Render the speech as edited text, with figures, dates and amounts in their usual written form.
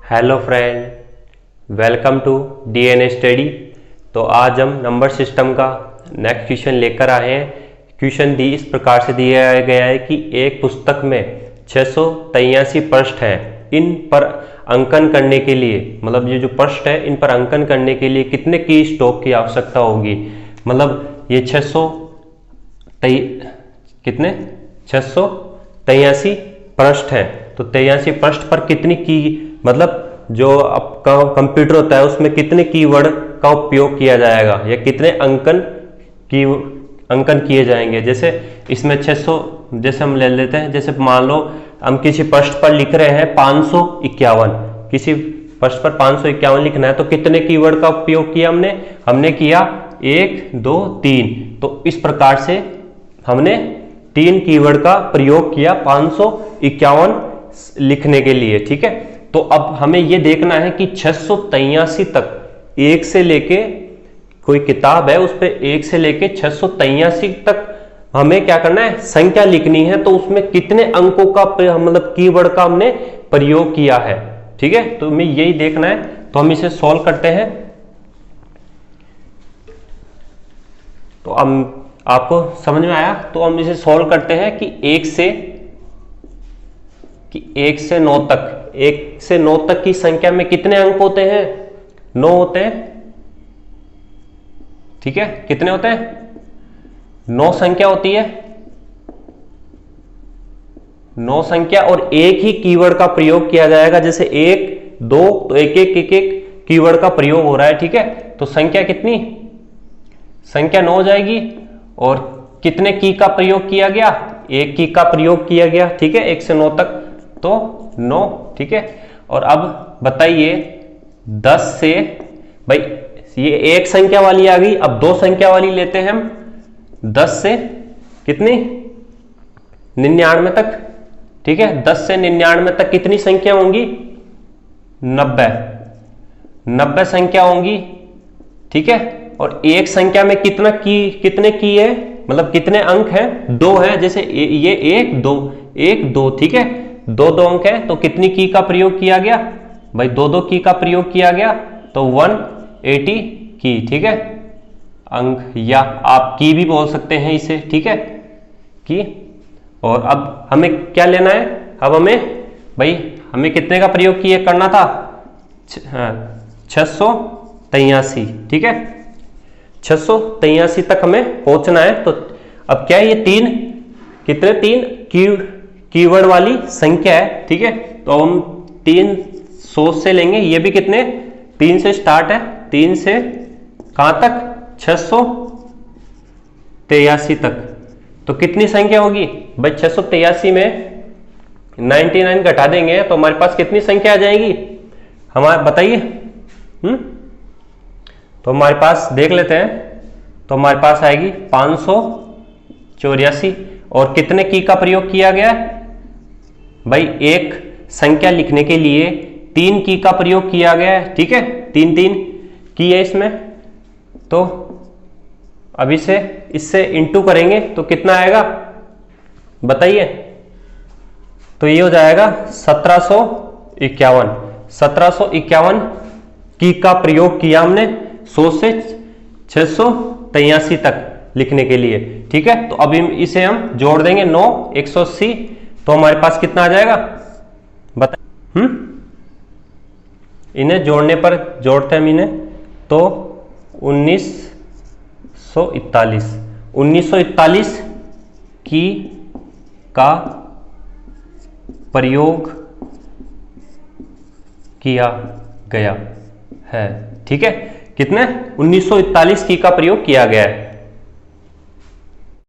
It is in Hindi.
Hello friend, welcome to DNA study. तो आज हम नंबर सिस्टम का नेक्स्ट क्वेश्चन लेकर आए हैं। क्वेश्चन इस प्रकार से दिया गया है कि एक पुस्तक में 683 पृष्ठ हैं। इन पर अंकन करने के लिए, मतलब ये जो पृष्ठ है इन पर अंकन करने के लिए कितने की स्टॉक की आवश्यकता होगी। मतलब ये 683 पृष्ठ हैं, तो 83 पृष्ठ पर कितनी की, मतलब जो आपका कंप्यूटर होता है उसमें कितने कीवर्ड का उपयोग किया जाएगा या कितने अंकन किए जाएंगे। जैसे इसमें 600, जैसे हम ले लेते हैं, जैसे मान लो हम किसी पृष्ठ पर लिख रहे हैं 551, किसी पृष्ठ पर 551 लिखना है, तो कितने कीवर्ड का उपयोग किया हमने किया 1 2 3। तो इस प्रकार से हमने 3 कीवर्ड का प्रयोग किया 551 लिखने के लिए। ठीक है, तो अब हमें यह देखना है कि 683 तक, एक से लेके, कोई किताब है उस पर 1 से लेके 683 तक हमें क्या करना है, संख्या लिखनी है। तो उसमें कितने अंकों का, मतलब कीवर्ड का हमने प्रयोग किया है। ठीक है, तो हमें यही देखना है। तो हम इसे सॉल्व करते हैं। तो हम आपको समझ में आया, तो हम इसे सॉल्व करते हैं कि 1 से 9 तक, 1 से 9 तक की संख्या में कितने अंक होते हैं, 9 होते हैं। ठीक है, कितने होते हैं, 9 संख्या होती है, 9 संख्या, और एक ही कीवर्ड का प्रयोग किया जाएगा। जैसे 1 2, तो एक कीवर्ड का प्रयोग हो रहा है। ठीक है, तो संख्या कितनी, संख्या 9 हो जाएगी। और कितने की का प्रयोग किया गया, 1 की का प्रयोग किया गया। ठीक है, 1 से 9 तक तो 9। ठीक है, और अब बताइए 10 से, भाई ये एक संख्या वाली आ गई, अब 2 संख्या वाली लेते हैं हम। 10 से कितनी, 99 तक। ठीक है, 10 से 99 तक कितनी संख्या होंगी, 90 संख्या होंगी। ठीक है, और एक संख्या में कितने की है, मतलब कितने अंक हैं, 2 हैं। जैसे ये 1 2। ठीक है, 2 अंक है, तो कितनी की का प्रयोग किया गया, भाई 2 की का प्रयोग किया गया, तो 180 की। ठीक है, अंक, या आप की भी बोल सकते हैं इसे। ठीक है, की। और अब हमें क्या लेना है, अब हमें कितने का प्रयोग करना था, 683। ठीक है, 683 तक हमें पहुंचना है। तो अब क्या है, ये 3 कीवर्ड वाली संख्या है। ठीक है, तो हम 300 से लेंगे, ये भी कितने, 3 से स्टार्ट है, 3 से कहां तक, 683 तक। तो कितनी संख्या होगी भाई, 683 में 99 घटा देंगे तो हमारे पास कितनी संख्या आ जाएगी, हमारे बताइए। तो हमारे पास देख लेते हैं, तो हमारे पास आएगी 584। और कितने की का प्रयोग किया गया, भाई एक संख्या लिखने के लिए 3 की का प्रयोग किया गया है। ठीक है, 3 की है इसमें। तो अब इससे इंटू करेंगे तो कितना आएगा बताइए। तो ये हो जाएगा 1751 की का प्रयोग किया हमने 100 से 683 तक लिखने के लिए। ठीक है, तो अभी इसे हम जोड़ देंगे, 9 180, तो हमारे पास कितना आ जाएगा बता, इन्हें जोड़ने पर, जोड़ते हम इन्हें, तो 1941 की का प्रयोग किया गया है। ठीक है, कितने, 1941 की का प्रयोग किया गया है।